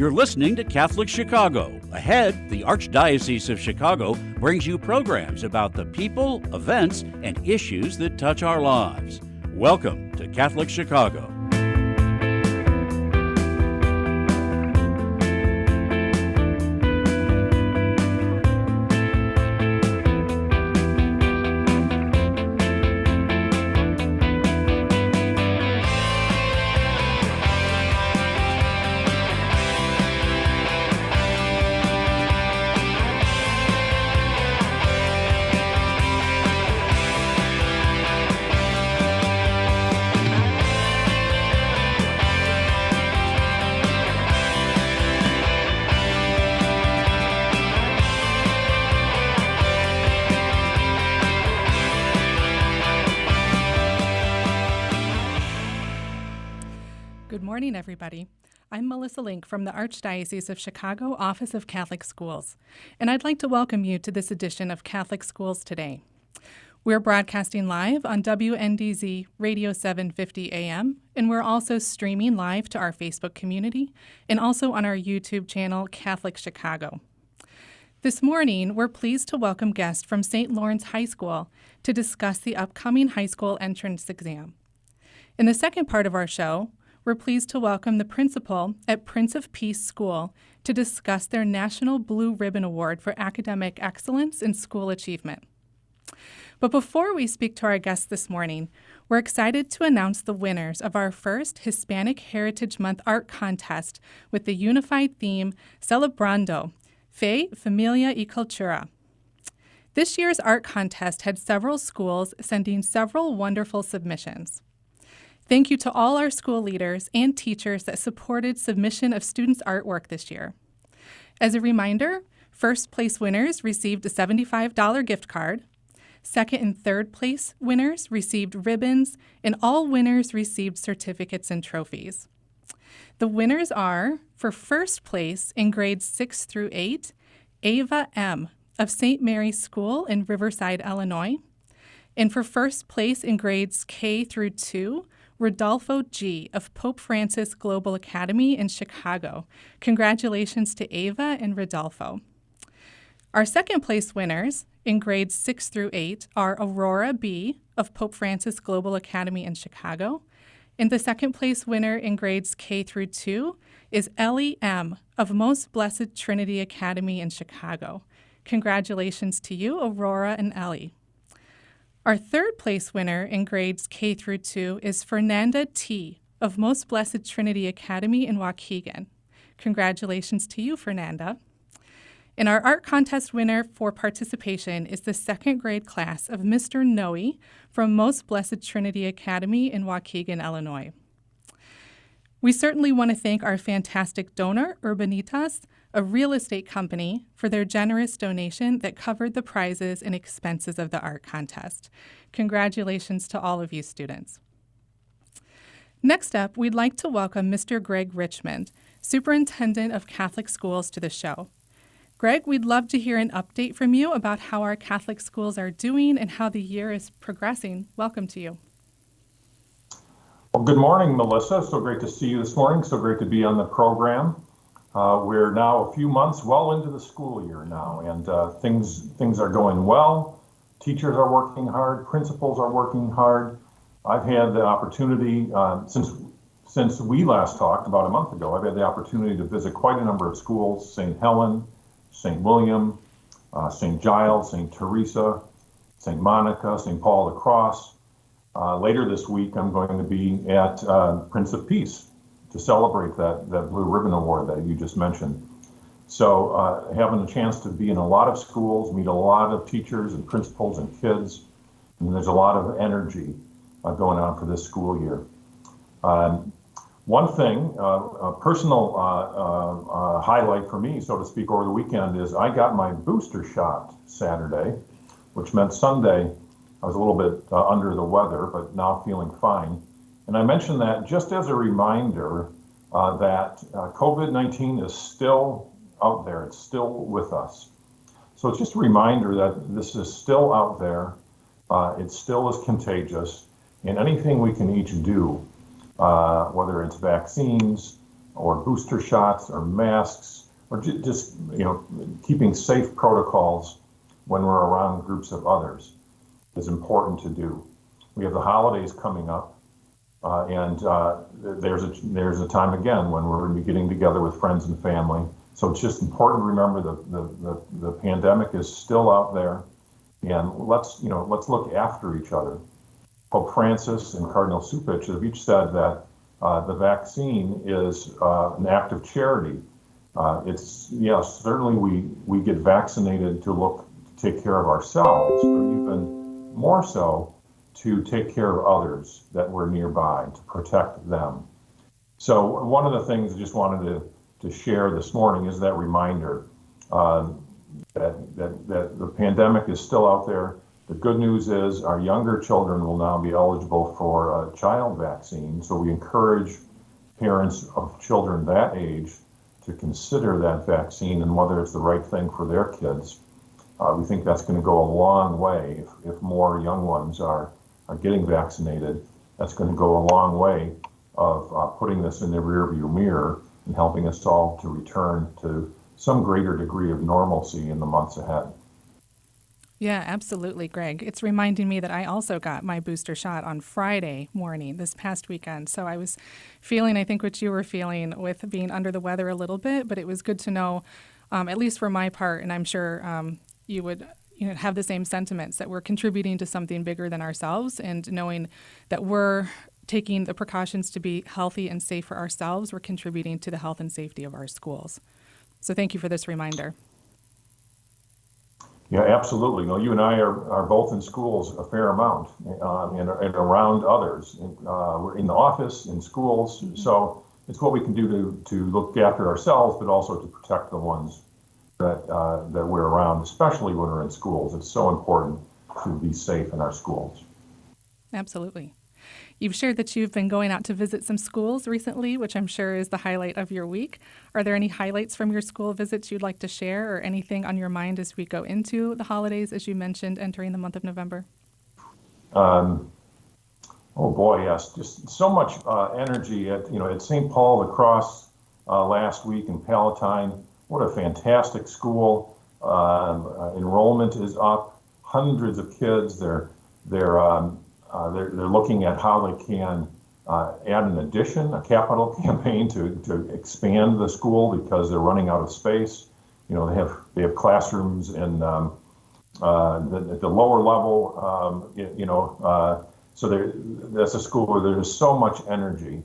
You're listening to Catholic Chicago. Ahead, the Archdiocese of Chicago brings you programs about the people, events, and issues that touch our lives. Welcome to Catholic Chicago. Good morning, everybody. I'm Melissa Link from the Archdiocese of Chicago Office of Catholic Schools, and I'd like to welcome you to this edition of Catholic Schools Today. We're broadcasting live on WNDZ Radio 750 AM, and we're also streaming live to our Facebook community and also on our YouTube channel, Catholic Chicago. This morning, we're pleased to welcome guests from St. Lawrence High School to discuss the upcoming high school entrance exam. In the second part of our show, we're pleased to welcome the principal at Prince of Peace School to discuss their National Blue Ribbon Award for Academic Excellence in School Achievement. But before we speak to our guests this morning, we're excited to announce the winners of our first Hispanic Heritage Month art contest with the unified theme Celebrando, Fe, Familia y Cultura. This year's art contest had several schools sending several wonderful submissions. Thank you to all our school leaders and teachers that supported submission of students' artwork this year. As a reminder, first place winners received a $75 gift card, second and third place winners received ribbons, and all winners received certificates and trophies. The winners are, for first place in grades 6 through 8, Ava M. of St. Mary's School in Riverside, Illinois, and for first place in grades K through 2, Rodolfo G. of Pope Francis Global Academy in Chicago. Congratulations to Ava and Rodolfo. Our second place winners in grades 6 through 8 are Aurora B. of Pope Francis Global Academy in Chicago, and the second place winner in grades K through 2 is Ellie M. of Most Blessed Trinity Academy in Chicago. Congratulations to you, Aurora and Ellie. Our third place winner in grades K through 2 is Fernanda T. of Most Blessed Trinity Academy in Waukegan. Congratulations to you, Fernanda. And our art contest winner for participation is the second grade class of Mr. Noe from Most Blessed Trinity Academy in Waukegan, Illinois. We certainly want to thank our fantastic donor, Urbanitas, a real estate company, for their generous donation that covered the prizes and expenses of the art contest. Congratulations to all of you students. Next up, we'd like to welcome Mr. Greg Richmond, Superintendent of Catholic Schools, to the show. Greg, we'd love to hear an update from you about how our Catholic schools are doing and how the year is progressing. Welcome to you. Well, good morning, Melissa. So great to see you this morning. So great to be on the program. We're now a few months well into the school year now, and things are going well. Teachers are working hard. Principals are working hard. I've had the opportunity, since we last talked about a month ago, I've had the opportunity to visit quite a number of schools: St. Helen, St. William, St. Giles, St. Teresa, St. Monica, St. Paul the Cross. Later this week, I'm going to be at Prince of Peace to celebrate that Blue Ribbon Award that you just mentioned. So having a chance to be in a lot of schools, meet a lot of teachers and principals and kids, and there's a lot of energy going on for this school year. One thing, a personal highlight for me, so to speak, over the weekend is I got my booster shot Saturday, which meant Sunday I was a little bit under the weather, but now feeling fine. And I mention that just as a reminder that COVID-19 is still out there. It's still with us. So it's just a reminder that this is still out there. It still is contagious. And anything we can each do, whether it's vaccines, or booster shots or masks, or just keeping safe protocols when we're around groups of others is important to do. We have the holidays coming up, and there's a time again when we're going to be getting together with friends and family. So it's just important to remember the pandemic is still out there, and let's look after each other. Pope Francis and Cardinal Cupich have each said that the vaccine is an act of charity. Certainly we get vaccinated to take care of ourselves, but even more so to take care of others that were nearby, to protect them. So one of the things I just wanted to share this morning is that reminder that the pandemic is still out there. The good news is our younger children will now be eligible for a child vaccine. So we encourage parents of children that age to consider that vaccine and whether it's the right thing for their kids. We think that's going to go a long way if more young ones are getting vaccinated. That's going to go a long way of putting this in the rearview mirror and helping us all to return to some greater degree of normalcy in the months ahead. Yeah, absolutely, Greg. It's reminding me that I also got my booster shot on Friday morning this past weekend. So I was feeling, I think, what you were feeling with being under the weather a little bit, but it was good to know, at least for my part, and I'm sure you would have the same sentiments, that we're contributing to something bigger than ourselves, and knowing that we're taking the precautions to be healthy and safe for ourselves, we're contributing to the health and safety of our schools. So thank you for this reminder. Yeah, absolutely. You and I are both in schools a fair amount and around others. We're in the office, in schools, so it's what we can do to look after ourselves, but also to protect the ones that we're around, especially when we're in schools. It's so important to be safe in our schools. Absolutely. You've shared that you've been going out to visit some schools recently, which I'm sure is the highlight of your week. Are there any highlights from your school visits you'd like to share, or anything on your mind as we go into the holidays, as you mentioned, entering the month of November? Oh boy, yes. Just so much energy at St. Paul the Cross last week in Palatine. What a fantastic school. Enrollment is up. Hundreds of kids. They're looking at how they can add an addition, a capital campaign to expand the school because they're running out of space. They have classrooms in at the lower level. So that's a school where there's so much energy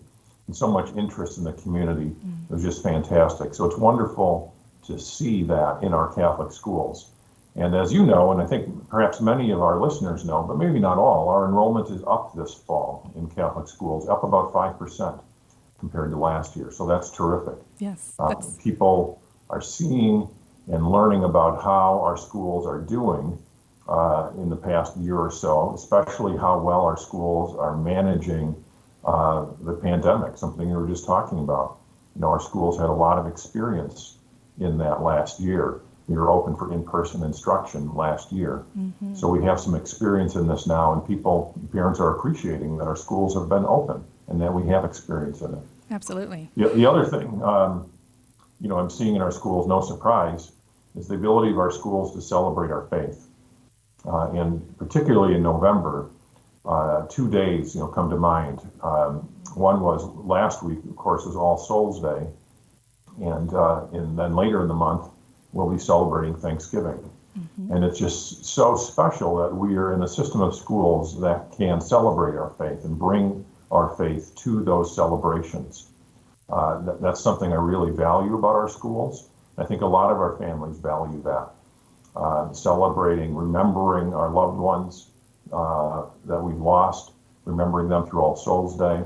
and so much interest in the community. It was just fantastic. So it's wonderful to see that in our Catholic schools. And as you know, and I think perhaps many of our listeners know, but maybe not all, our enrollment is up this fall in Catholic schools, up about 5% compared to last year. So that's terrific. Yes. People are seeing and learning about how our schools are doing in the past year or so, especially how well our schools are managing the pandemic, something we were just talking about. Our schools had a lot of experience in that last year. We were open for in-person instruction last year. Mm-hmm. So we have some experience in this now, and parents are appreciating that our schools have been open and that we have experience in it. Absolutely. The other thing, I'm seeing in our schools, no surprise, is the ability of our schools to celebrate our faith. And particularly in November, 2 days, come to mind. One was last week, of course, was All Souls Day. And then later in the month, we'll be celebrating Thanksgiving. Mm-hmm. And it's just so special that we are in a system of schools that can celebrate our faith and bring our faith to those celebrations. That's something I really value about our schools. I think a lot of our families value that. Celebrating, remembering our loved ones that we've lost, remembering them through All Souls Day.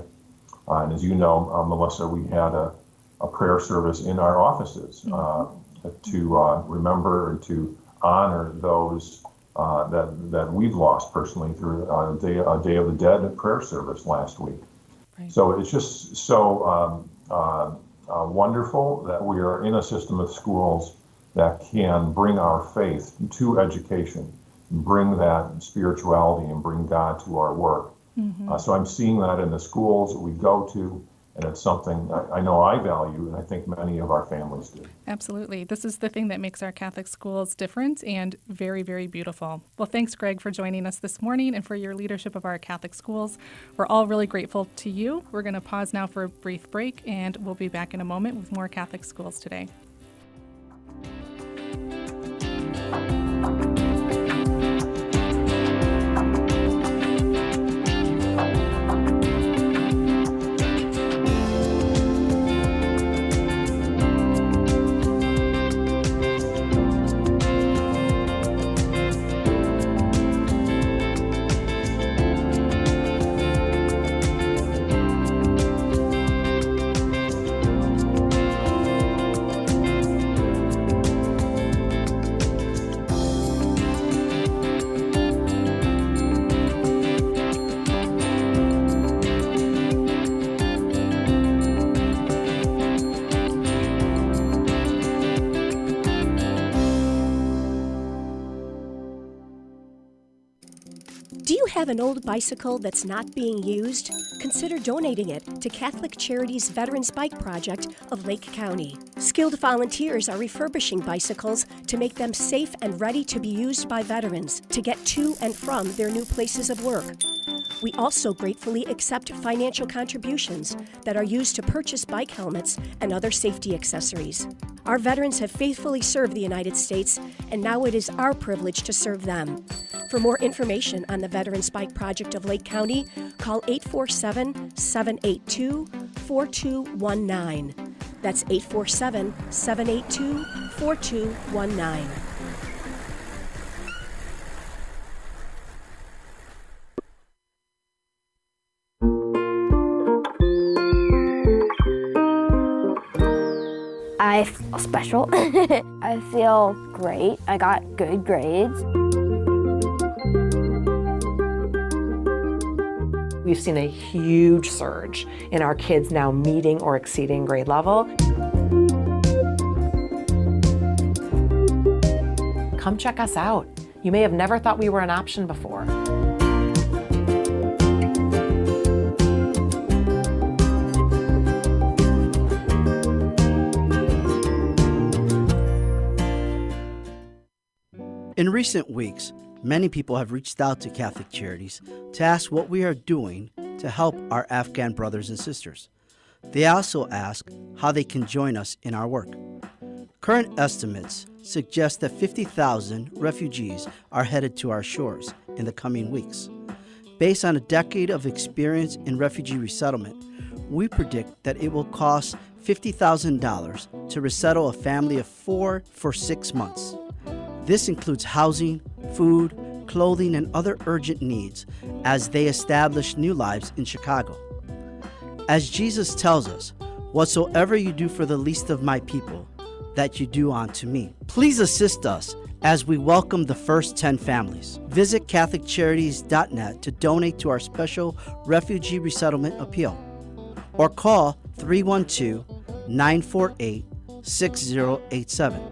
And as you know, Melissa, we had a prayer service in our offices to remember and to honor those that we've lost personally through a Day of the Dead prayer service last week. Right. So it's just so wonderful that we are in a system of schools that can bring our faith to education, and bring that spirituality and bring God to our work. Mm-hmm. So I'm seeing that in the schools that we go to, And it's something I know I value, and I think many of our families do. Absolutely. This is the thing that makes our Catholic schools different and very, very beautiful. Well, thanks, Greg, for joining us this morning and for your leadership of our Catholic schools. We're all really grateful to you. We're going to pause now for a brief break, and we'll be back in a moment with more Catholic schools today. Do you have an old bicycle that's not being used? Consider donating it to Catholic Charities Veterans Bike Project of Lake County. Skilled volunteers are refurbishing bicycles to make them safe and ready to be used by veterans to get to and from their new places of work. We also gratefully accept financial contributions that are used to purchase bike helmets and other safety accessories. Our veterans have faithfully served the United States, and now it is our privilege to serve them. For more information on the Veterans Bike Project of Lake County, call 847-782-4219. That's 847-782-4219. I feel special. I feel great. I got good grades. We've seen a huge surge in our kids now meeting or exceeding grade level. Come check us out. You may have never thought we were an option before. In recent weeks, many people have reached out to Catholic Charities to ask what we are doing to help our Afghan brothers and sisters. They also ask how they can join us in our work. Current estimates suggest that 50,000 refugees are headed to our shores in the coming weeks. Based on a decade of experience in refugee resettlement, we predict that it will cost $50,000 to resettle a family of 4 for 6 months. This includes housing, food, clothing, and other urgent needs as they establish new lives in Chicago. As Jesus tells us, "Whatsoever you do for the least of my people, that you do unto me." Please assist us as we welcome the first 10 families. Visit CatholicCharities.net to donate to our special refugee resettlement appeal, or call 312-948-6087.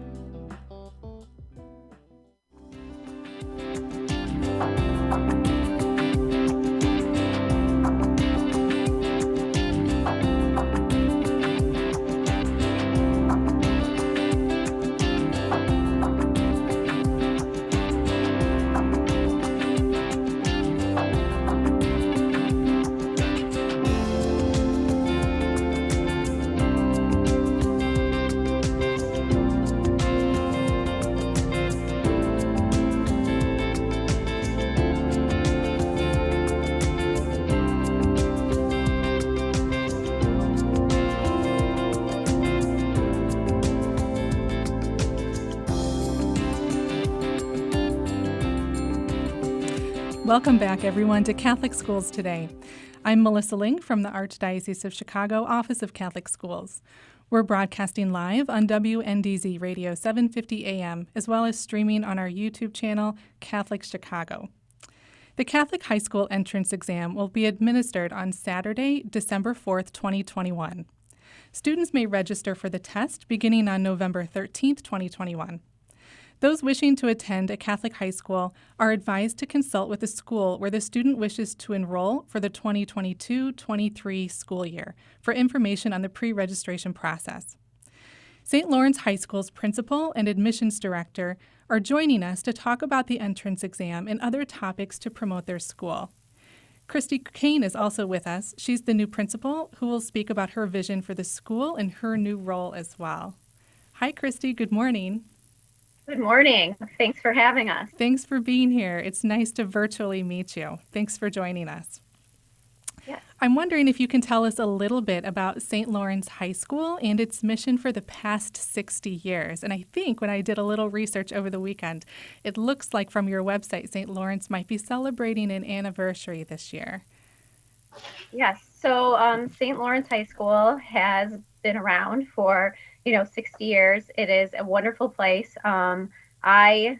Welcome back, everyone, to Catholic Schools Today. I'm Melissa Ling from the Archdiocese of Chicago Office of Catholic Schools. We're broadcasting live on WNDZ Radio 750 AM, as well as streaming on our YouTube channel, Catholic Chicago. The Catholic High School entrance exam will be administered on Saturday, December 4th, 2021. Students may register for the test beginning on November 13th, 2021. Those wishing to attend a Catholic high school are advised to consult with the school where the student wishes to enroll for the 2022-23 school year for information on the pre-registration process. St. Lawrence High School's principal and admissions director are joining us to talk about the entrance exam and other topics to promote their school. Christy Kane is also with us. She's the new principal who will speak about her vision for the school and her new role as well. Hi, Christy. Good morning. Good morning. Thanks for having us. Thanks for being here. It's nice to virtually meet you. Thanks for joining us. Yes. I'm wondering if you can tell us a little bit about St. Lawrence High School and its mission for the past 60 years. And I think when I did a little research over the weekend, it looks like from your website, St. Lawrence might be celebrating an anniversary this year. Yes. So St. Lawrence High School has been around for 60 years. It is a wonderful place. I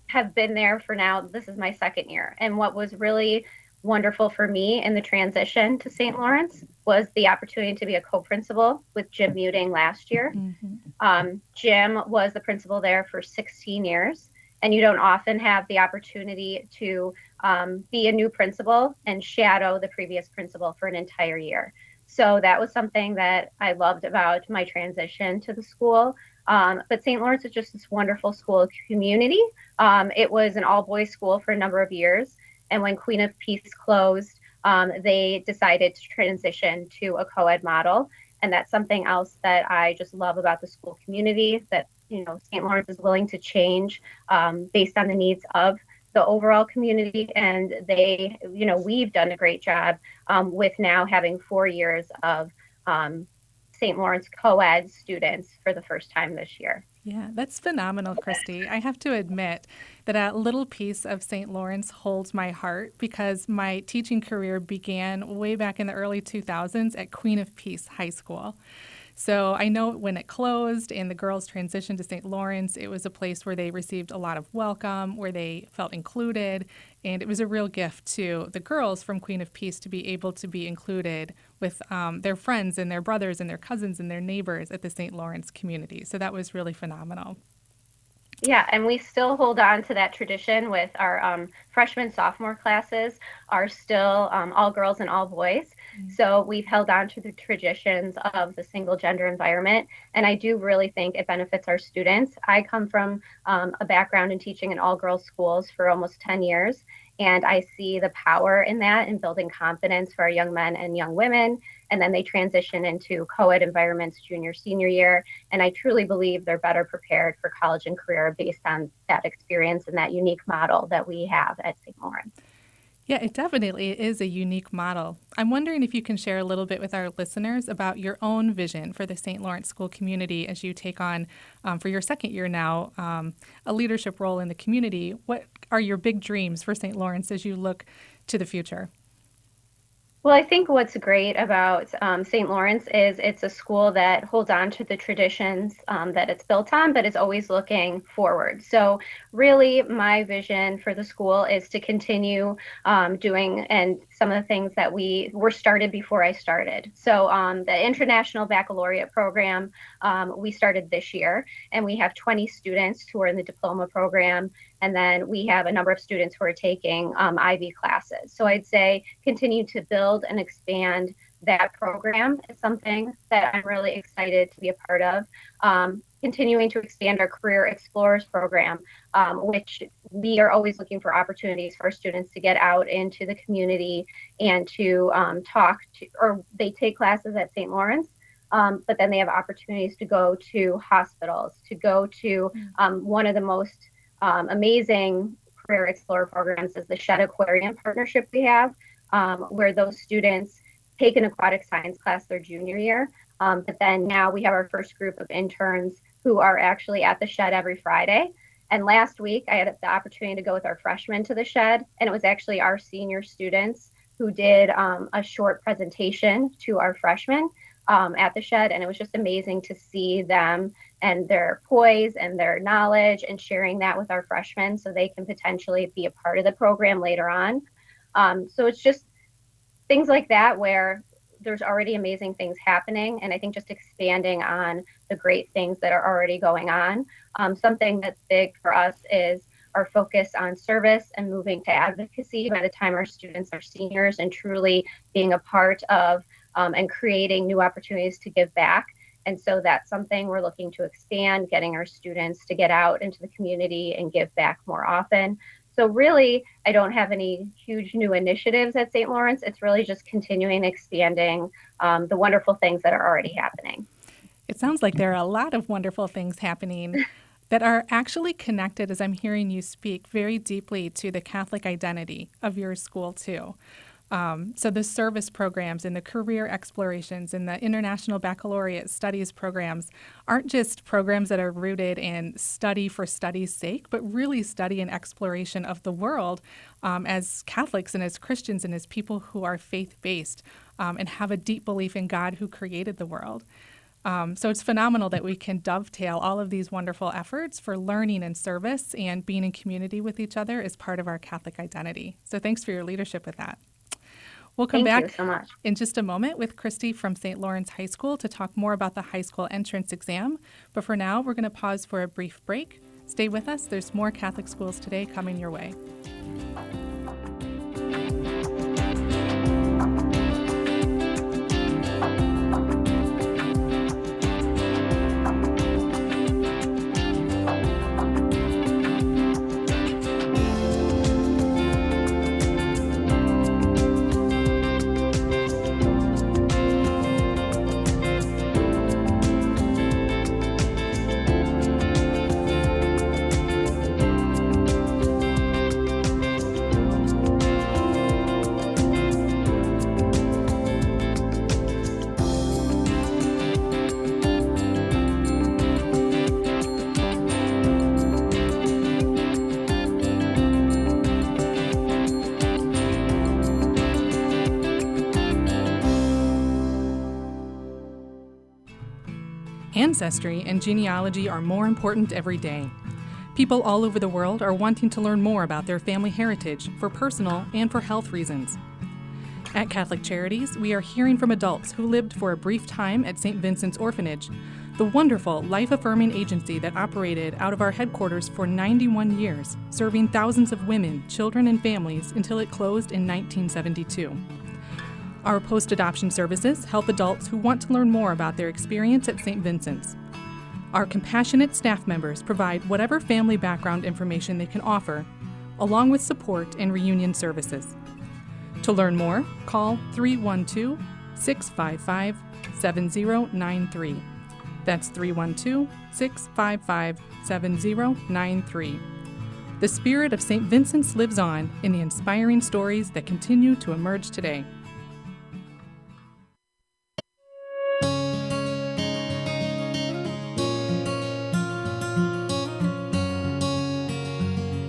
have been there for now. This is my second year. And what was really wonderful for me in the transition to St. Lawrence was the opportunity to be a co-principal with Jim Muting last year. Mm-hmm. Jim was the principal there for 16 years. And you don't often have the opportunity to be a new principal and shadow the previous principal for an entire year. So that was something that I loved about my transition to the school. But St. Lawrence is just this wonderful school community. It was an all-boys school for a number of years. And when Queen of Peace closed, they decided to transition to a co-ed model. And that's something else that I just love about the school community, that St. Lawrence is willing to change based on the needs of the overall community. And they, we've done a great job with now having 4 years of St. Lawrence co-ed students for the first time this year. Yeah, that's phenomenal, Christy. I have to admit that a little piece of St. Lawrence holds my heart because my teaching career began way back in the early 2000s at Queen of Peace High School. So I know when it closed and the girls transitioned to St. Lawrence, it was a place where they received a lot of welcome, where they felt included, and it was a real gift to the girls from Queen of Peace to be able to be included with their friends and their brothers and their cousins and their neighbors at the St. Lawrence community. So that was really phenomenal. Yeah, and we still hold on to that tradition with our freshman, sophomore classes are still all girls and all boys. Mm-hmm. So we've held on to the traditions of the single gender environment. And I do really think it benefits our students. I come from a background in teaching in all girls schools for almost 10 years. And I see the power in that in building confidence for our young men and young women. And then they transition into co-ed environments junior, senior year. And I truly believe they're better prepared for college and career based on that experience and that unique model that we have at St. Lawrence. Yeah, it definitely is a unique model. I'm wondering if you can share a little bit with our listeners about your own vision for the St. Lawrence school community as you take on, for your second year now, a leadership role in the community. What are your big dreams for St. Lawrence as you look to the future? Well, I think what's great about St. Lawrence is it's a school that holds on to the traditions that it's built on, but is always looking forward. So really, my vision for the school is to continue doing and some of the things that were started before I started. So the International Baccalaureate program, we started this year, and we have 20 students who are in the diploma program. And then we have a number of students who are taking IB classes. So I'd say continue to build and expand that program is something that I'm really excited to be a part of. Continuing to expand our Career Explorers program, which we are always looking for opportunities for our students to get out into the community and to talk to, or they take classes at St. Lawrence. But then they have opportunities to go to hospitals, to go to one of the most amazing Career Explorer programs is the Shed Aquarium partnership we have, where those students take an aquatic science class their junior year. But then now we have our first group of interns who are actually at the Shed every Friday. And last week I had the opportunity to go with our freshmen to the Shed, and it was actually our senior students who did a short presentation to our freshmen at the Shed. And it was just amazing to see them and their poise and their knowledge and sharing that with our freshmen so they can potentially be a part of the program later on. So it's just things like that where there's already amazing things happening. And I think just expanding on the great things that are already going on. Something that's big for us is our focus on service and moving to advocacy by the time our students are seniors, and truly being a part of and creating new opportunities to give back. And so that's something we're looking to expand, getting our students to get out into the community and give back more often. So really, I don't have any huge new initiatives at St. Lawrence. It's really just continuing expanding the wonderful things that are already happening. It sounds like there are a lot of wonderful things happening that are actually connected, as I'm hearing you speak, very deeply to the Catholic identity of your school, too. So the service programs and the career explorations and the International Baccalaureate Studies programs aren't just programs that are rooted in study for study's sake, but really study and exploration of the world as Catholics and as Christians and as people who are faith-based and have a deep belief in God who created the world. So it's phenomenal that we can dovetail all of these wonderful efforts for learning and service and being in community with each other as part of our Catholic identity. So thanks for your leadership with that. We'll come back so much in just a moment with Christy from St. Lawrence High School to talk more about the high school entrance exam. But for now, we're going to pause for a brief break. Stay with us. There's more Catholic Schools Today coming your way. Ancestry and genealogy are more important every day. People all over the world are wanting to learn more about their family heritage for personal and for health reasons. At Catholic Charities, we are hearing from adults who lived for a brief time at St. Vincent's Orphanage, the wonderful life-affirming agency that operated out of our headquarters for 91 years, serving thousands of women, children, and families until it closed in 1972. Our post-adoption services help adults who want to learn more about their experience at St. Vincent's. Our compassionate staff members provide whatever family background information they can offer, along with support and reunion services. To learn more, call 312-655-7093. That's 312-655-7093. The spirit of St. Vincent's lives on in the inspiring stories that continue to emerge today.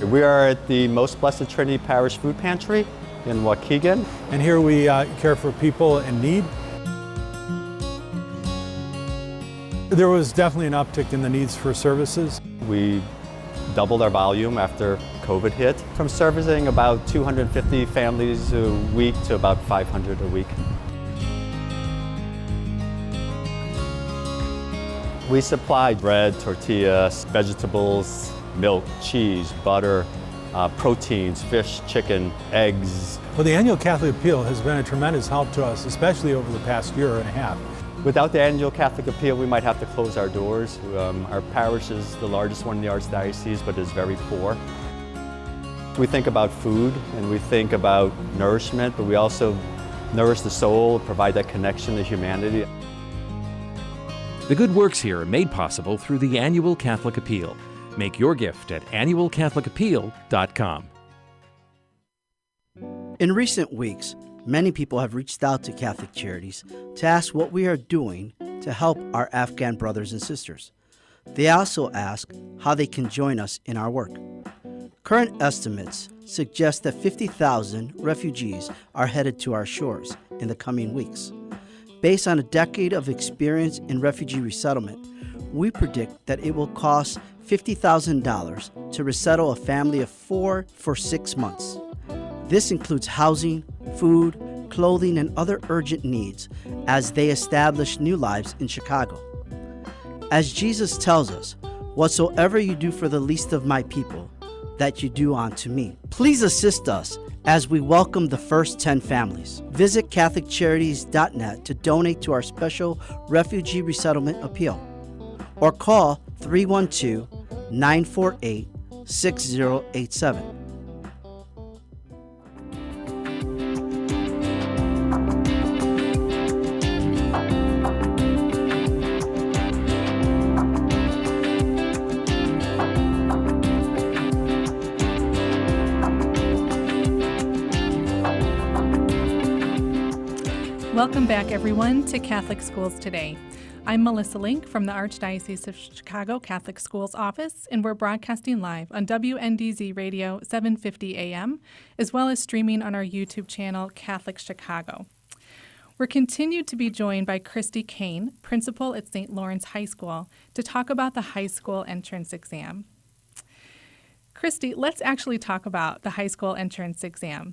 We are at the Most Blessed Trinity Parish Food Pantry in Waukegan. And here we care for people in need. There was definitely an uptick in the needs for services. We doubled our volume after COVID hit, from servicing about 250 families a week to about 500 a week. We supply bread, tortillas, vegetables, milk, cheese, butter, proteins, fish, chicken, eggs. Well, the annual Catholic Appeal has been a tremendous help to us, especially over the past year and a half. Without the annual Catholic Appeal, we might have to close our doors. Our parish is the largest one in the Archdiocese, but is very poor. We think about food and we think about nourishment, but we also nourish the soul, provide that connection to humanity. The good works here are made possible through the annual Catholic Appeal. Make your gift at annualcatholicappeal.com. In recent weeks, many people have reached out to Catholic Charities to ask what we are doing to help our Afghan brothers and sisters. They also ask how they can join us in our work. Current estimates suggest that 50,000 refugees are headed to our shores in the coming weeks. Based on a decade of experience in refugee resettlement, we predict that it will cost $50,000 to resettle a family of 4 for 6 months. This includes housing, food, clothing, and other urgent needs as they establish new lives in Chicago. As Jesus tells us, "Whatsoever you do for the least of my people, that you do unto me." Please assist us as we welcome the first 10 families. Visit CatholicCharities.net to donate to our special refugee resettlement appeal, or call 312-948-6087. Welcome back, everyone, to Catholic Schools Today. I'm Melissa Link from the Archdiocese of Chicago Catholic Schools Office, and we're broadcasting live on WNDZ Radio 750 AM, as well as streaming on our YouTube channel, Catholic Chicago. We're continued to be joined by Christy Kane, principal at St. Lawrence High School, to talk about the high school entrance exam. Christy, let's actually talk about the high school entrance exam.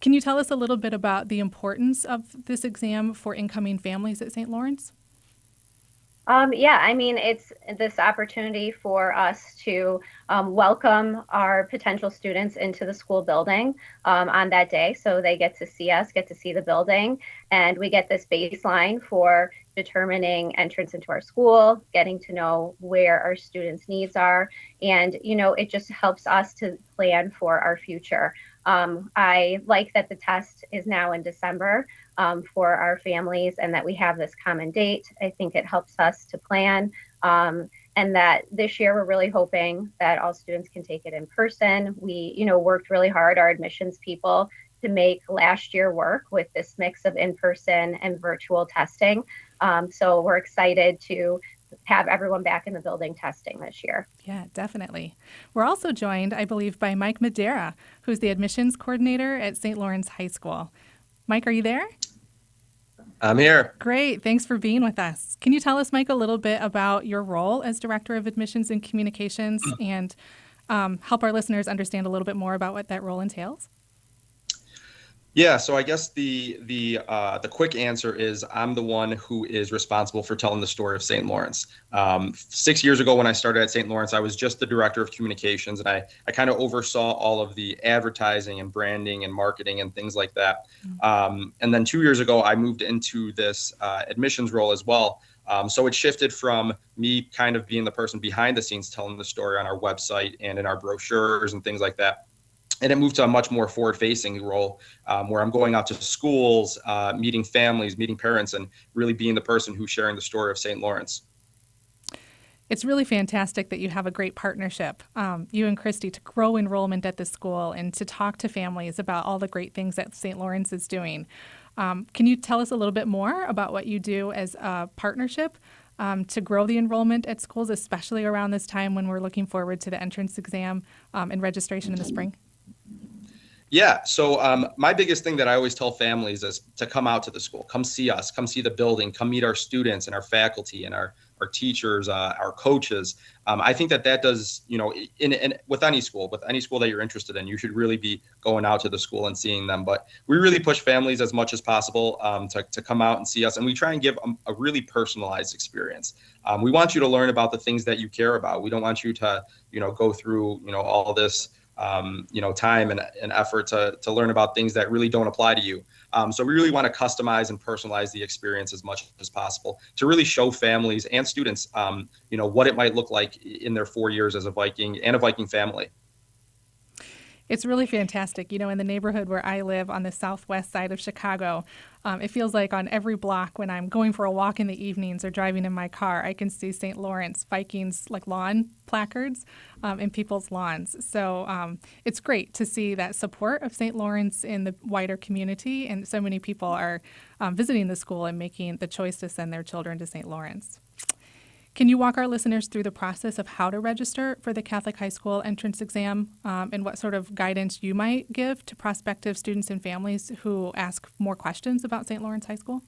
Can you tell us a little bit about the importance of this exam for incoming families at St. Lawrence? It's this opportunity for us to welcome our potential students into the school building on that day. So they get to see us, get to see the building, and we get this baseline for determining entrance into our school, getting to know where our students' needs are. And, it just helps us to plan for our future. I like that the test is now in December for our families and that we have this common date. I think it helps us to plan and that this year we're really hoping that all students can take it in person. We, worked really hard, our admissions people, to make last year work with this mix of in-person and virtual testing. So we're excited to have everyone back in the building testing this year. Yeah, definitely. We're also joined, I believe, by Mike Madera, who's the admissions coordinator at St. Lawrence High School. Mike, are you there? I'm here. Great. Thanks for being with us. Can you tell us, Mike, a little bit about your role as Director of Admissions and Communications and help our listeners understand a little bit more about what that role entails? Yeah, so I guess the quick answer is I'm the one who is responsible for telling the story of St. Lawrence. 6 years ago when I started at St. Lawrence, I was just the director of communications, and I kind of oversaw all of the advertising and branding and marketing and things like that. And then 2 years ago, I moved into this admissions role as well. So it shifted from me kind of being the person behind the scenes telling the story on our website and in our brochures and things like that. And it moved to a much more forward-facing role where I'm going out to schools, meeting families, meeting parents, and really being the person who's sharing the story of St. Lawrence. It's really fantastic that you have a great partnership, you and Christy, to grow enrollment at the school and to talk to families about all the great things that St. Lawrence is doing. Can you tell us a little bit more about what you do as a partnership to grow the enrollment at schools, especially around this time when we're looking forward to the entrance exam and registration in the spring? Yeah, so my biggest thing that I always tell families is to come out to the school, come see us, come see the building, come meet our students and our faculty and our teachers, our coaches. I think that does, with any school that you're interested in, you should really be going out to the school and seeing them. But we really push families as much as possible to come out and see us. And we try and give a really personalized experience. We want you to learn about the things that you care about. We don't want you to, go through, all this time and effort to learn about things that really don't apply to you. So we really want to customize and personalize the experience as much as possible to really show families and students, what it might look like in their 4 years as a Viking and a Viking family. It's really fantastic. In the neighborhood where I live on the southwest side of Chicago, it feels like on every block when I'm going for a walk in the evenings or driving in my car, I can see St. Lawrence Vikings lawn placards in people's lawns. So it's great to see that support of St. Lawrence in the wider community, and so many people are visiting the school and making the choice to send their children to St. Lawrence. Can you walk our listeners through the process of how to register for the Catholic High School entrance exam and what sort of guidance you might give to prospective students and families who ask more questions about St. Lawrence High School?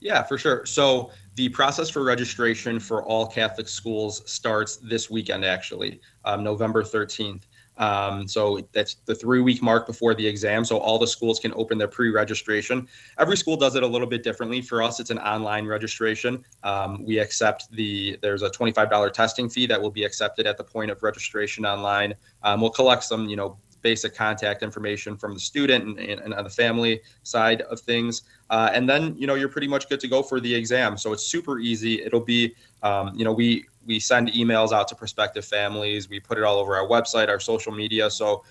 Yeah, for sure. So the process for registration for all Catholic schools starts this weekend, actually, November 13th. So that's the 3-week mark before the exam. So all the schools can open their pre-registration. Every school does it a little bit differently. For us, it's an online registration. We accept there's a $25 testing fee that will be accepted at the point of registration online. We'll collect some, basic contact information from the student and on the family side of things. And then, you're pretty much good to go for the exam. So it's super easy. It'll be, we send emails out to prospective families. We put it all over our website, our social media. So,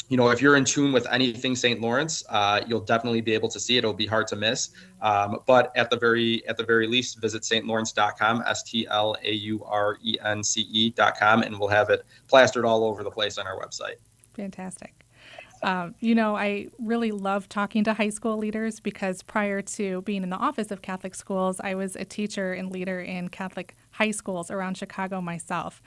if you're in tune with anything St. Lawrence, you'll definitely be able to see it. It'll be hard to miss. But at the very least, visit stlawrence.com, STLAURENCE.com, and we'll have it plastered all over the place on our website. Fantastic. I really love talking to high school leaders because prior to being in the Office of Catholic Schools, I was a teacher and leader in Catholic high schools around Chicago myself.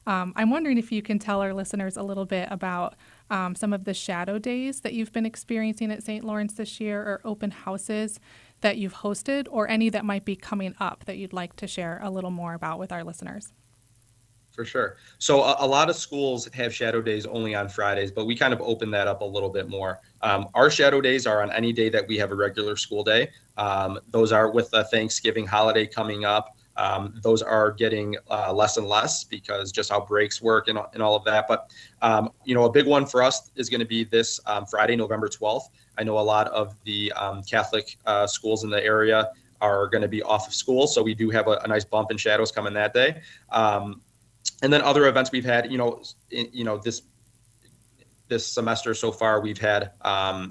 I'm wondering if you can tell our listeners a little bit about some of the shadow days that you've been experiencing at St. Lawrence this year, or open houses that you've hosted, or any that might be coming up that you'd like to share a little more about with our listeners. For sure. So a lot of schools have shadow days only on Fridays, but we kind of open that up a little bit more. Our shadow days are on any day that we have a regular school day. Those are with the Thanksgiving holiday coming up. Those are getting less and less because just how breaks work and all of that. But, a big one for us is going to be this Friday, November 12th. I know a lot of the Catholic schools in the area are going to be off of school. So we do have a nice bump in shadows coming that day. And then other events we've had, this semester so far, we've had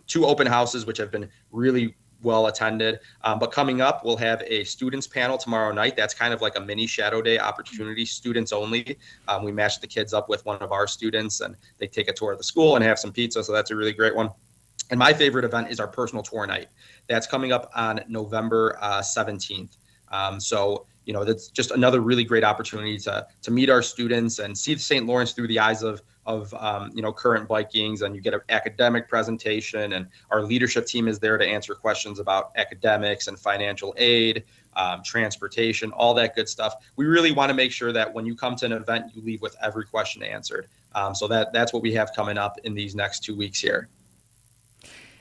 2 open houses, which have been really well attended. But coming up, we'll have a students panel tomorrow night. That's kind of like a mini shadow day opportunity, students only. We match the kids up with one of our students and they take a tour of the school and have some pizza. So that's a really great one. And my favorite event is our personal tour night. That's coming up on November 17th. That's just another really great opportunity to meet our students and see St. Lawrence through the eyes of current Vikings, and you get an academic presentation, and our leadership team is there to answer questions about academics and financial aid, transportation, all that good stuff. We really want to make sure that when you come to an event, you leave with every question answered. So that's what we have coming up in these next 2 weeks here.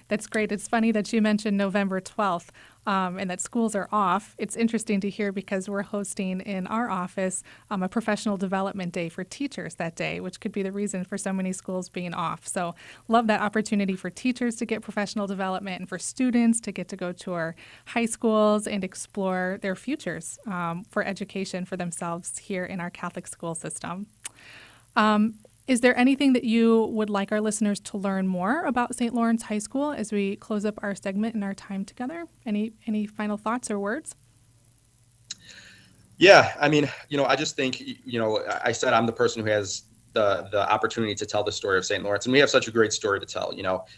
That's great. It's funny that you mentioned November 12th and that schools are off. It's interesting to hear because we're hosting in our office a professional development day for teachers that day, which could be the reason for so many schools being off. So love that opportunity for teachers to get professional development and for students to get to go to our high schools and explore their futures for education for themselves here in our Catholic school system. Is there anything that you would like our listeners to learn more about St. Lawrence High School as we close up our segment and our time together? Any final thoughts or words? Yeah, I just think, I said I'm the person who has the opportunity to tell the story of St. Lawrence, and we have such a great story to tell.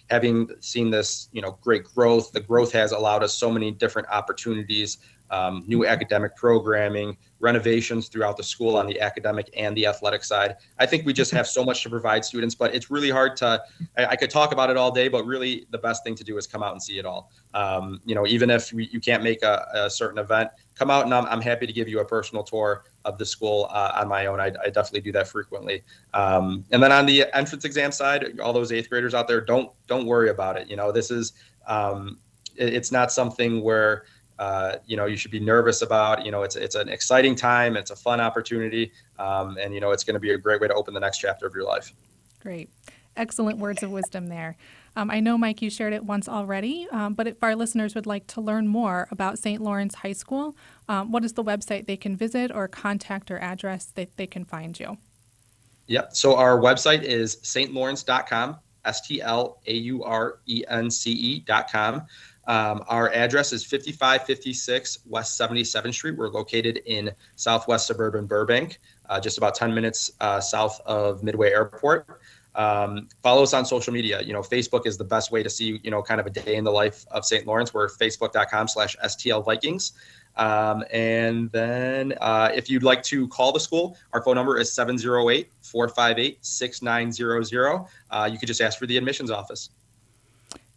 Having seen this, great growth, the growth has allowed us so many different opportunities, new academic programming, renovations throughout the school on the academic and the athletic side. I think we just have so much to provide students, but it's really hard I could talk about it all day, but really the best thing to do is come out and see it all. Even if you can't make a certain event, come out and I'm happy to give you a personal tour of the school on my own. I definitely do that frequently. And then on the entrance exam side, all those 8th graders out there, don't worry about it. This is, it's not something where, you should be nervous about. It's an exciting time. It's a fun opportunity. And, it's going to be a great way to open the next chapter of your life. Great. Excellent words of wisdom there. I know, Mike, you shared it once already, but if our listeners would like to learn more about St. Lawrence High School, what is the website they can visit or contact or address that they can find you? Yep. So our website is stlawrence.com, STLAURENCE.com. Our address is 5556 West 77th Street. We're located in southwest suburban Burbank, just about 10 minutes south of Midway Airport. Follow us on social media. Facebook is the best way to see, kind of a day in the life of St. Lawrence. We're facebook.com/STL Vikings. And then if you'd like to call the school, our phone number is 708-458-6900. You could just ask for the admissions office.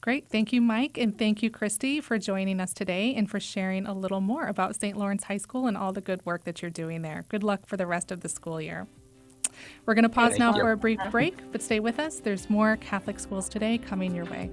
Great. Thank you, Mike. And thank you, Christy, for joining us today and for sharing a little more about St. Lawrence High School and all the good work that you're doing there. Good luck for the rest of the school year. We're going to pause Thank now you. for a brief break, but stay with us. There's more Catholic Schools Today coming your way.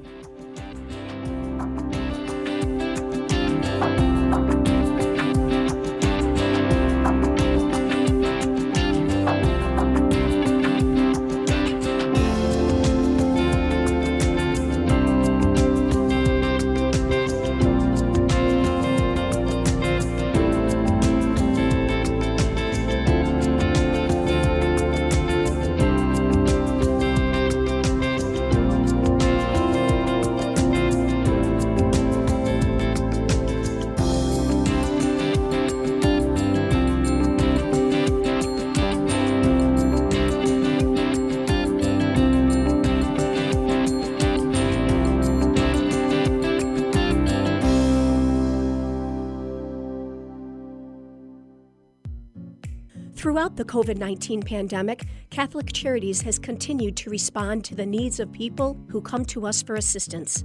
Throughout the COVID-19 pandemic, Catholic Charities has continued to respond to the needs of people who come to us for assistance.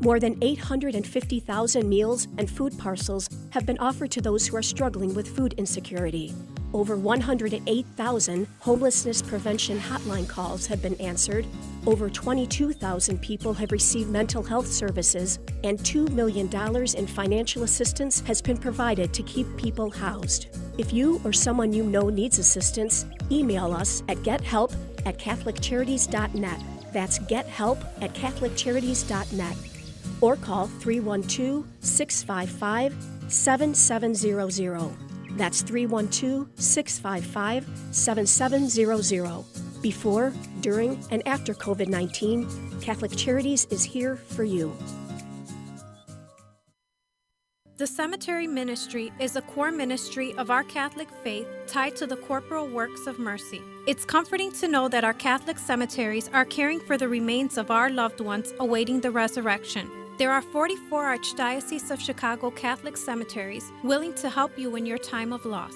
More than 850,000 meals and food parcels have been offered to those who are struggling with food insecurity. Over 108,000 homelessness prevention hotline calls have been answered. Over 22,000 people have received mental health services, and $2 million in financial assistance has been provided to keep people housed. If you or someone you know needs assistance, email us at gethelp@catholiccharities.net. That's gethelp@catholiccharities.net. Or call 312-655-7700. That's 312-655-7700. Before, during, and after COVID-19, Catholic Charities is here for you. The cemetery ministry is a core ministry of our Catholic faith tied to the corporal works of mercy. It's comforting to know that our Catholic cemeteries are caring for the remains of our loved ones awaiting the resurrection. There are 44 Archdiocese of Chicago Catholic cemeteries willing to help you in your time of loss.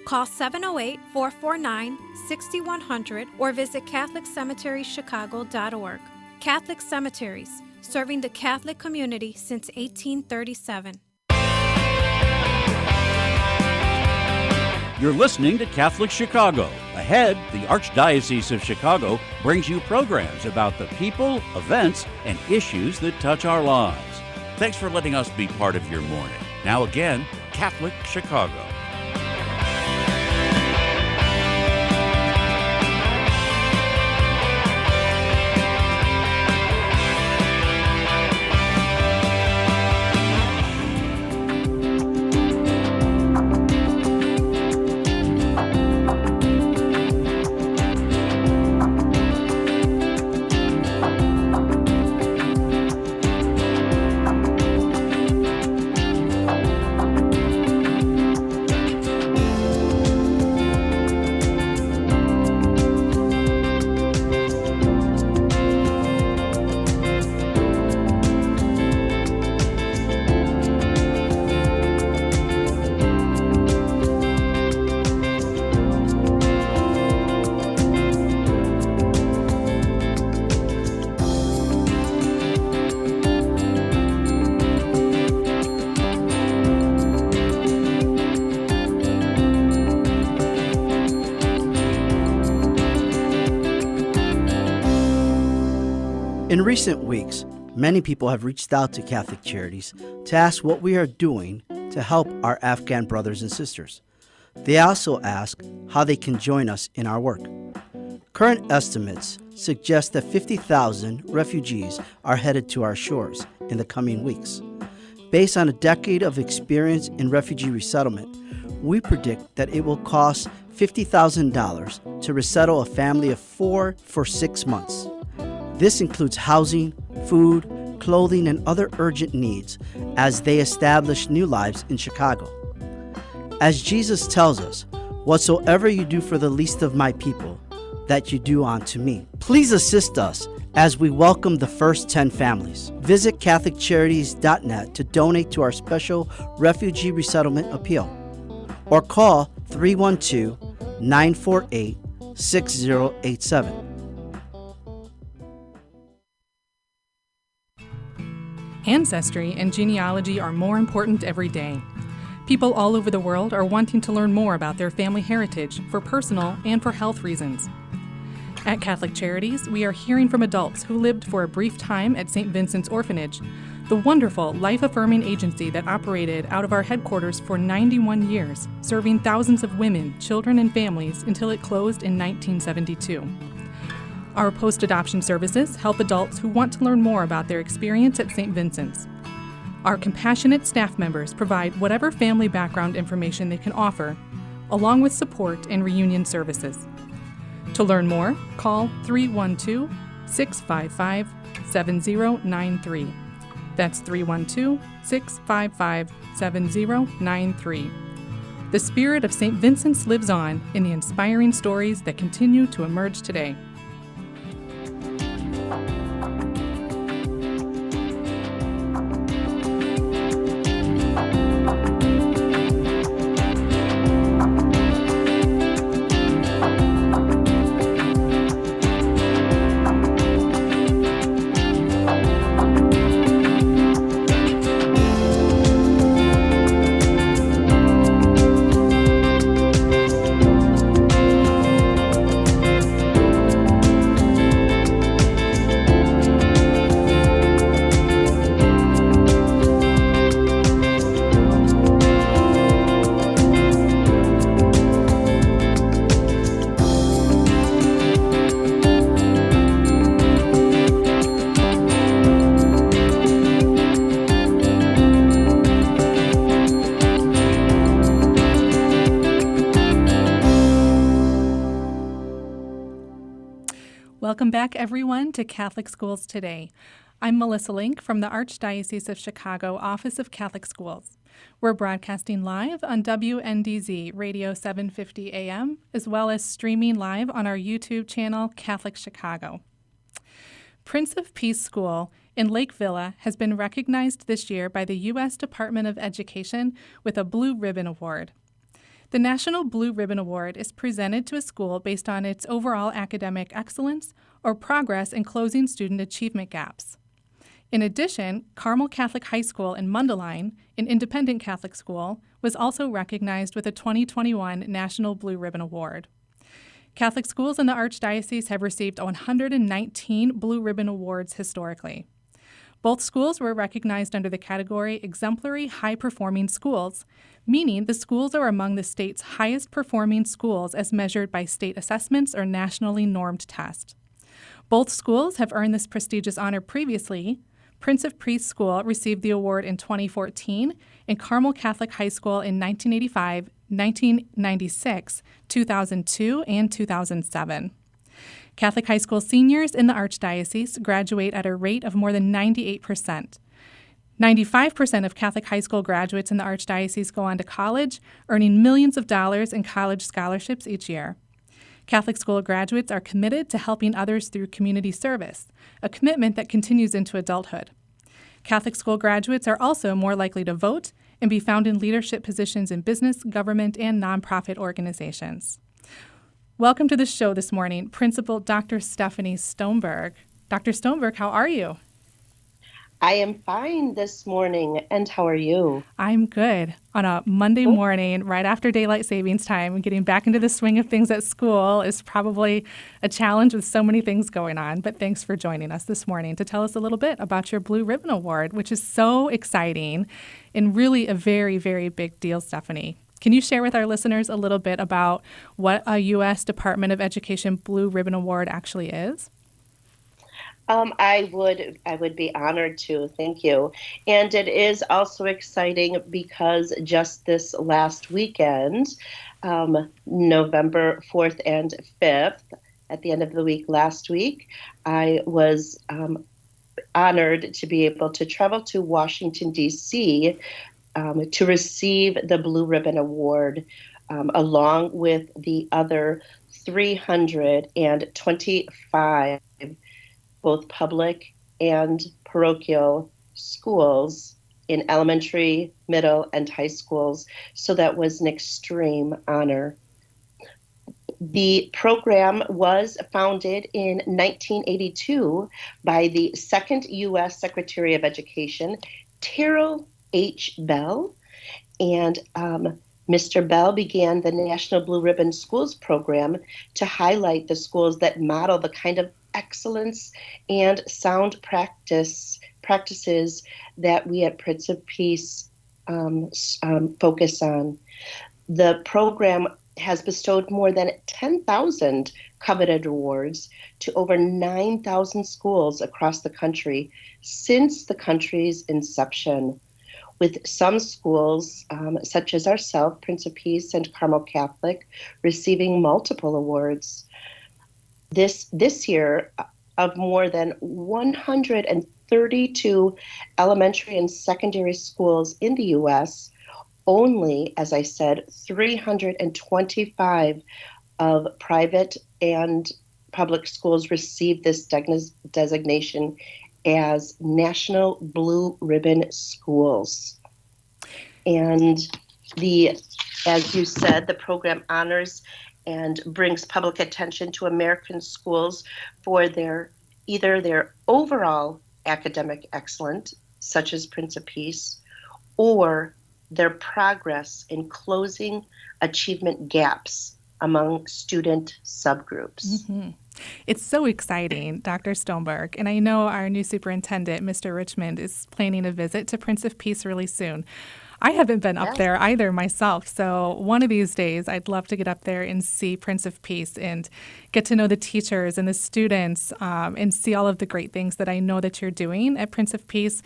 Call 708-449-6100 or visit CatholicCemeteriesChicago.org. Catholic Cemeteries, serving the Catholic community since 1837. You're listening to Catholic Chicago. Ahead, the Archdiocese of Chicago brings you programs about the people, events, and issues that touch our lives. Thanks for letting us be part of your morning. Now again, Catholic Chicago. In recent weeks, many people have reached out to Catholic Charities to ask what we are doing to help our Afghan brothers and sisters. They also ask how they can join us in our work. Current estimates suggest that 50,000 refugees are headed to our shores in the coming weeks. Based on a decade of experience in refugee resettlement, we predict that it will cost $50,000 to resettle a family of 4 for 6 months. This includes housing, food, clothing, and other urgent needs as they establish new lives in Chicago. As Jesus tells us, "Whatsoever you do for the least of my people, that you do unto me." Please assist us as we welcome the first 10 families. Visit CatholicCharities.net to donate to our special refugee resettlement appeal, or call 312-948-6087. Ancestry and genealogy are more important every day. People all over the world are wanting to learn more about their family heritage for personal and for health reasons. At Catholic Charities, we are hearing from adults who lived for a brief time at St. Vincent's Orphanage, the wonderful, life-affirming agency that operated out of our headquarters for 91 years, serving thousands of women, children, and families until it closed in 1972. Our post-adoption services help adults who want to learn more about their experience at St. Vincent's. Our compassionate staff members provide whatever family background information they can offer, along with support and reunion services. To learn more, call 312-655-7093. That's 312-655-7093. The spirit of St. Vincent's lives on in the inspiring stories that continue to emerge today. Welcome back, everyone, to Catholic Schools Today. I'm Melissa Link from the Archdiocese of Chicago Office of Catholic Schools. We're broadcasting live on WNDZ Radio 750 AM, as well as streaming live on our YouTube channel, Catholic Chicago. Prince of Peace School in Lake Villa has been recognized this year by the U.S. Department of Education with a Blue Ribbon Award. The National Blue Ribbon Award is presented to a school based on its overall academic excellence or progress in closing student achievement gaps. In addition, Carmel Catholic High School in Mundelein, an independent Catholic school, was also recognized with a 2021 National Blue Ribbon Award. Catholic schools in the Archdiocese have received 119 Blue Ribbon Awards historically. Both schools were recognized under the category Exemplary High-Performing Schools, meaning the schools are among the state's highest-performing schools as measured by state assessments or nationally normed tests. Both schools have earned this prestigious honor previously. Prince of Peace School received the award in 2014, and Carmel Catholic High School in 1985, 1996, 2002, and 2007. Catholic high school seniors in the Archdiocese graduate at a rate of more than 98%. 95% of Catholic high school graduates in the Archdiocese go on to college, earning millions of dollars in college scholarships each year. Catholic school graduates are committed to helping others through community service, a commitment that continues into adulthood. Catholic school graduates are also more likely to vote and be found in leadership positions in business, government, and nonprofit organizations. Welcome to the show this morning, Principal Dr. Stephanie Stoneberg. Dr. Stoneberg, how are you? I am fine this morning, and how are you? I'm good. On a Monday morning, right after daylight savings time, getting back into the swing of things at school is probably a challenge with so many things going on, but thanks for joining us this morning to tell us a little bit about your Blue Ribbon Award, which is so exciting and really a very, very big deal, Stephanie. Can you share with our listeners a little bit about what a U.S. Department of Education Blue Ribbon Award actually is? I would be honored to. Thank you. And it is also exciting because just this last weekend, November 4th and 5th, at the end of the week last week, I was honored to be able to travel to Washington, D.C., to receive the Blue Ribbon Award, along with the other 325 both public and parochial schools in elementary, middle, and high schools. So that was an extreme honor. The program was founded in 1982 by the second U.S. Secretary of Education, Terrell H. Bell, and Mr. Bell began the National Blue Ribbon Schools program to highlight the schools that model the kind of excellence and sound practices that we at Prince of Peace focus on. The program has bestowed more than 10,000 coveted awards to over 9,000 schools across the country since the country's inception, with some schools, such as ourselves, Prince of Peace and Carmel Catholic, receiving multiple awards. This year, of more than 132 elementary and secondary schools in the U.S., only, as I said, 325 of private and public schools received this designation as National Blue Ribbon Schools. And as you said, the program honors and brings public attention to American schools for either their overall academic excellence, such as Prince of Peace, or their progress in closing achievement gaps among student subgroups. Mm-hmm. It's so exciting, Dr. Stoneberg, and I know our new superintendent, Mr. Richmond, is planning a visit to Prince of Peace really soon. I haven't been up there either myself, so one of these days I'd love to get up there and see Prince of Peace and get to know the teachers and the students and see all of the great things that I know that you're doing at Prince of Peace,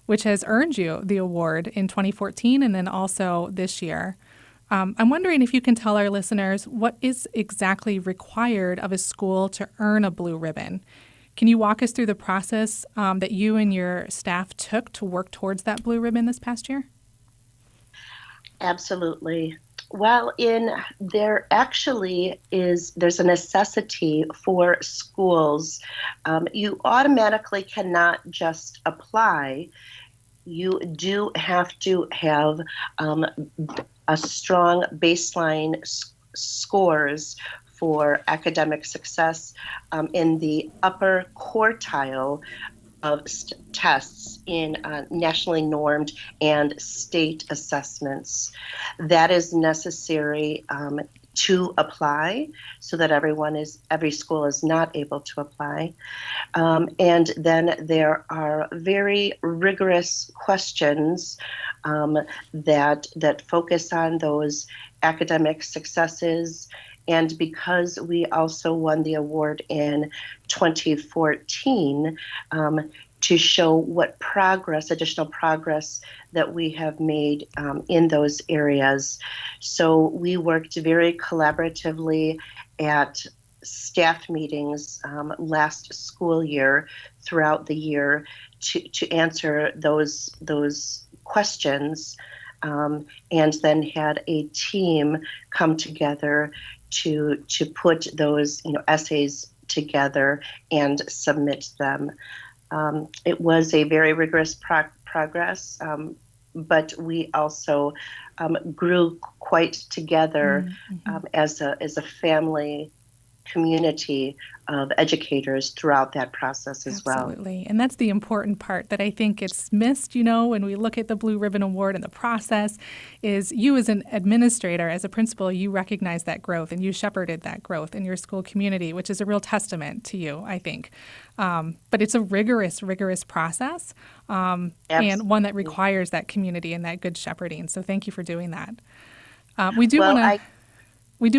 which has earned you the award in 2014 and then also this year. I'm wondering if you can tell our listeners what is exactly required of a school to earn a blue ribbon. Can you walk us through the process that you and your staff took to work towards that blue ribbon this past year? Absolutely. Well, there's a necessity for schools. You automatically cannot just apply. You do have to have a strong baseline scores for academic success in the upper quartile of tests in nationally normed and state assessments. That is necessary to apply so that every school is not able to apply. And then there are very rigorous questions that focus on those academic successes. And because we also won the award in 2014 to show what additional progress that we have made in those areas. So we worked very collaboratively at staff meetings last school year throughout the year to answer those questions, and then had a team come together to put those essays together and submit them. It was a very rigorous progress, but we also grew quite together as a family community of educators throughout that process as well. Absolutely. And that's the important part that I think gets missed, when we look at the Blue Ribbon Award and the process, is you as an administrator, as a principal, you recognize that growth and you shepherded that growth in your school community, which is a real testament to you, I think. But it's a rigorous process and one that requires that community and that good shepherding. So thank you for doing that. We do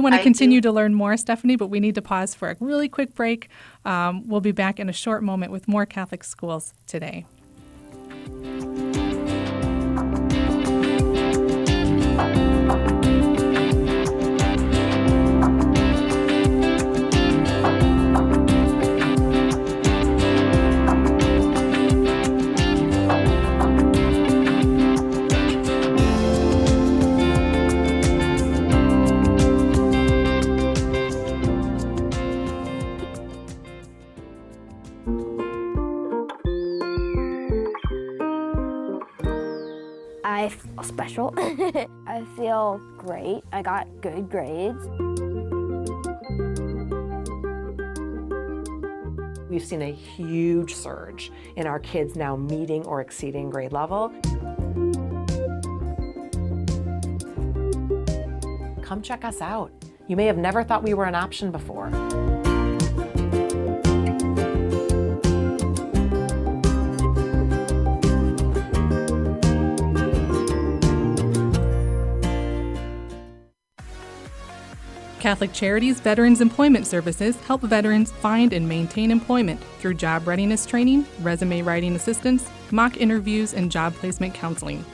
want to continue to learn more, Stephanie, but we need to pause for a really quick break. We'll be back in a short moment with more Catholic Schools Today. I feel special. I feel great. I got good grades. We've seen a huge surge in our kids now meeting or exceeding grade level. come check us out. You may have never thought we were an option before. Catholic Charities Veterans Employment Services help veterans find and maintain employment through job readiness training, resume writing assistance, mock interviews, and job placement counseling.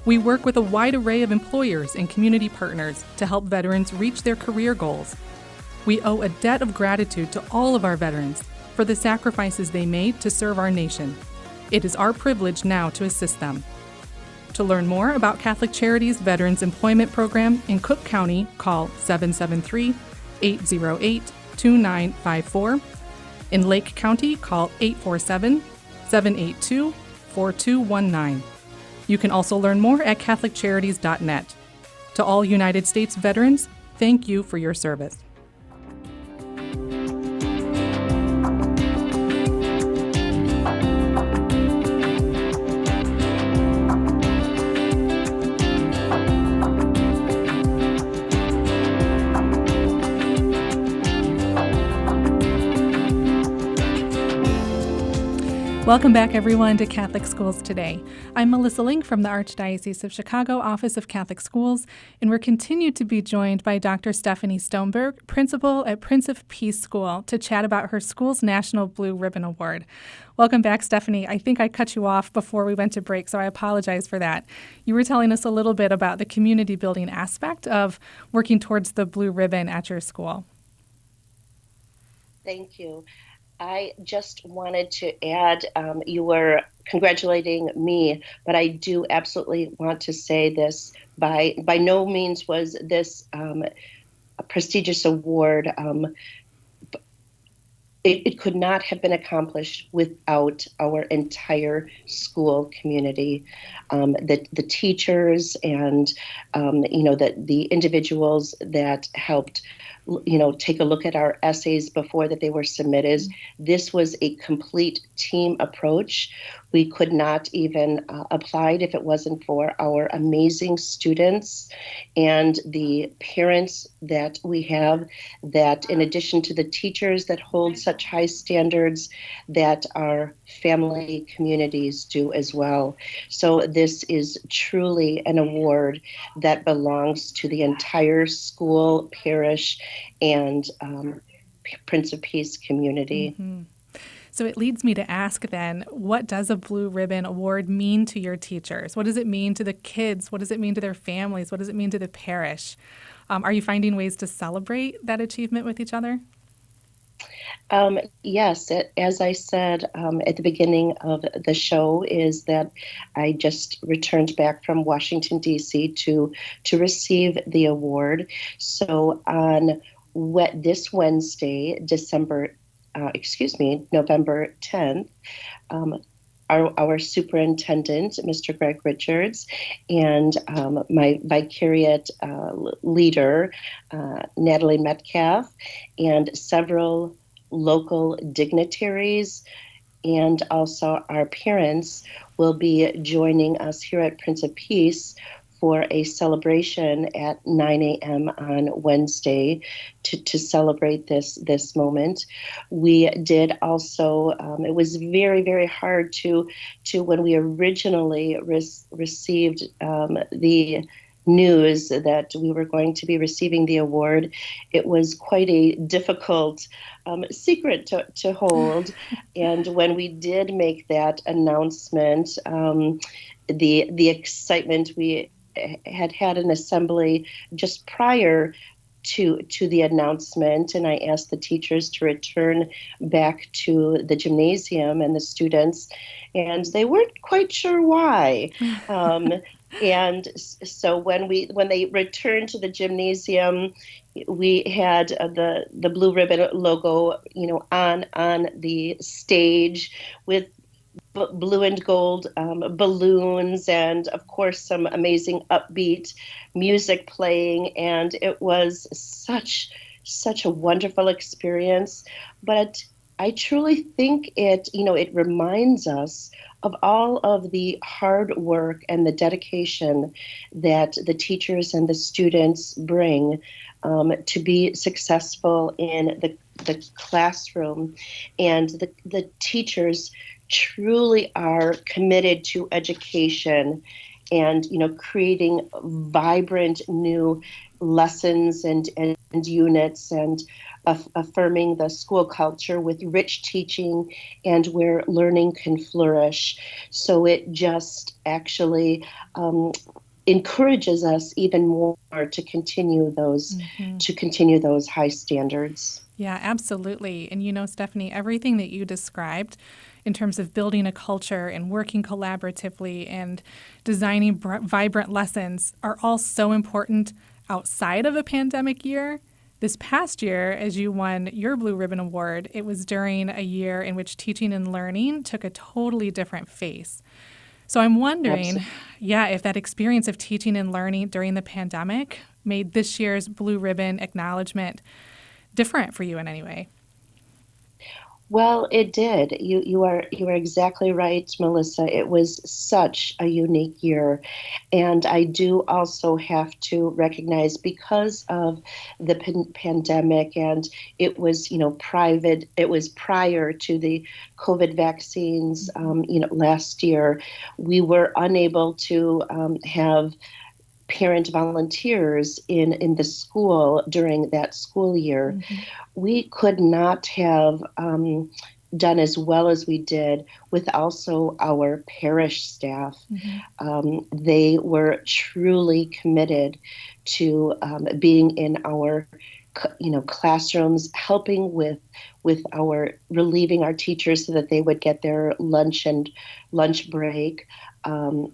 We work with a wide array of employers and community partners to help veterans reach their career goals. We owe a debt of gratitude to all of our veterans for the sacrifices they made to serve our nation. It is our privilege now to assist them. To learn more about Catholic Charities Veterans Employment Program in Cook County, call 773-808-2954. In Lake County, call 847-782-4219. You can also learn more at CatholicCharities.net. To all United States veterans, thank you for your service. Welcome back, everyone, to Catholic Schools Today. I'm Melissa Link from the Archdiocese of Chicago Office of Catholic Schools, and we're continued to be joined by Dr. Stephanie Stoneberg, principal at Prince of Peace School, to chat about her school's National Blue Ribbon Award. Welcome back, Stephanie. I think I cut you off before we went to break, so I apologize for that. You were telling us a little bit about the community building aspect of working towards the Blue Ribbon at your school. Thank you. I just wanted to add, you were congratulating me, but I do absolutely want to say this. By no means was this a prestigious award. It could not have been accomplished without our entire school community, the teachers and the individuals that helped take a look at our essays before that they were submitted. This was a complete team approach. We could not even apply it if it wasn't for our amazing students and the parents that we have, that in addition to the teachers that hold such high standards, that our family communities do as well. So this is truly an award that belongs to the entire school, parish, and Prince of Peace community. Mm-hmm. So it leads me to ask then, what does a Blue Ribbon Award mean to your teachers? What does it mean to the kids? What does it mean to their families? What does it mean to the parish? Are you finding ways to celebrate that achievement with each other? Yes, as I said at the beginning of the show, is that I just returned back from Washington, D.C. to receive the award. So on this Wednesday, November 10th, our superintendent, Mr. Greg Richards, and my vicariate leader, Natalie Metcalf, and several local dignitaries, and also our parents will be joining us here at Prince of Peace for a celebration at 9 a.m. on Wednesday to celebrate this moment. We did also, it was very, very hard to when we originally received the news that we were going to be receiving the award. It was quite a difficult secret to hold. And when we did make that announcement, the excitement, we had an assembly just prior to the announcement, and I asked the teachers to return back to the gymnasium and the students, and they weren't quite sure why. And so when they returned to the gymnasium, we had the Blue Ribbon logo, on the stage with blue and gold balloons, and of course some amazing upbeat music playing, and it was such a wonderful experience. But I truly think it reminds us of all of the hard work and the dedication that the teachers and the students bring to be successful in the classroom. And the teachers truly are committed to education and, creating vibrant new lessons and units, and affirming the school culture with rich teaching and where learning can flourish. So it just actually encourages us even more to continue those high standards. Yeah, absolutely. And Stephanie, everything that you described in terms of building a culture and working collaboratively and designing vibrant lessons are all so important outside of a pandemic year. This past year, as you won your Blue Ribbon Award, it was during a year in which teaching and learning took a totally different face. So I'm wondering, if that experience of teaching and learning during the pandemic made this year's Blue Ribbon acknowledgement different for you in any way. Well, it did. You are exactly right, Melissa. It was such a unique year. And I do also have to recognize, because of the pandemic, and it was, private, it was prior to the COVID vaccines, last year, we were unable to have parent volunteers in the school during that school year. Mm-hmm. We could not have done as well as we did with also our parish staff. Mm-hmm. They were truly committed to being in our classrooms, helping with relieving our teachers so that they would get their lunch break.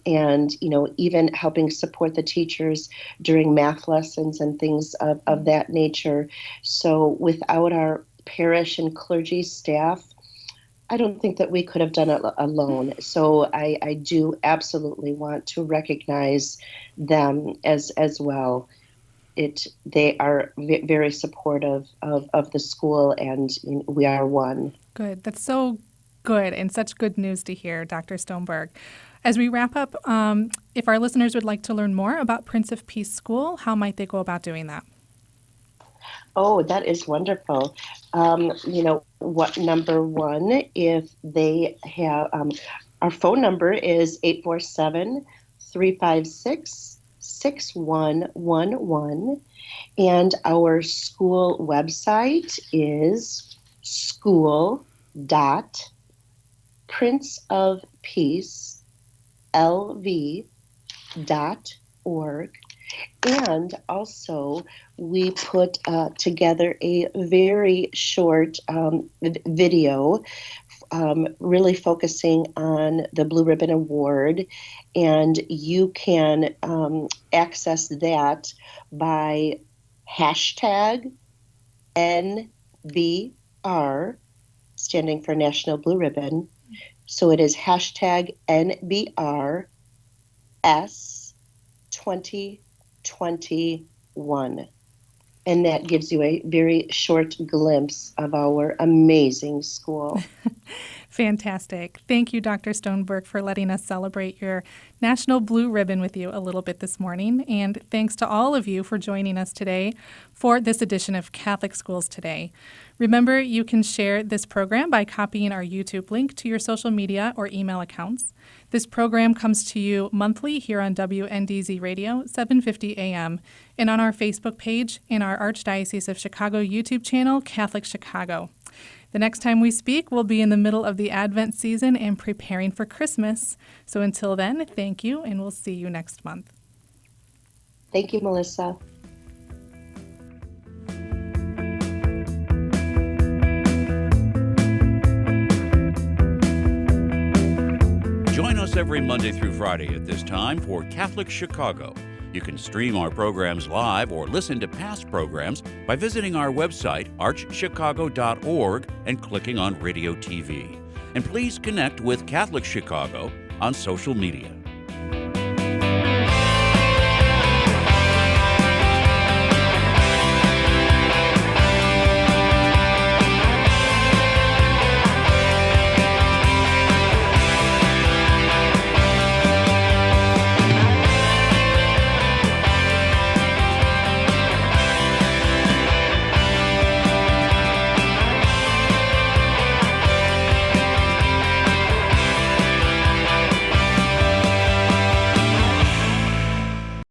And even helping support the teachers during math lessons and things of that nature. So without our parish and clergy staff, I don't think that we could have done it alone. So I do absolutely want to recognize them as well. They are very supportive of the school, and we are one. Good. That's so good, and such good news to hear, Dr. Stoneberg. As we wrap up, if our listeners would like to learn more about Prince of Peace School, how might they go about doing that? Oh, that is wonderful. Number one, if they have, our phone number is 847-356-6111, and our school website is school.princeofpeace.lv.org. And also, we put together a very short video really focusing on the Blue Ribbon Award. And you can access that by hashtag NBR, standing for National Blue Ribbon. So it is hashtag NBRS2021. And that gives you a very short glimpse of our amazing school. Fantastic. Thank you, Dr. Stoneberg, for letting us celebrate your National Blue Ribbon with you a little bit this morning. And thanks to all of you for joining us today for this edition of Catholic Schools Today. Remember, you can share this program by copying our YouTube link to your social media or email accounts. This program comes to you monthly here on WNDZ Radio, 750 AM, and on our Facebook page and our Archdiocese of Chicago YouTube channel, Catholic Chicago. The next time we speak, we'll be in the middle of the Advent season and preparing for Christmas. So until then, thank you, and we'll see you next month. Thank you, Melissa. Join us every Monday through Friday at this time for Catholic Chicago. You can stream our programs live or listen to past programs by visiting our website, archchicago.org, and clicking on Radio TV. And please connect with Catholic Chicago on social media.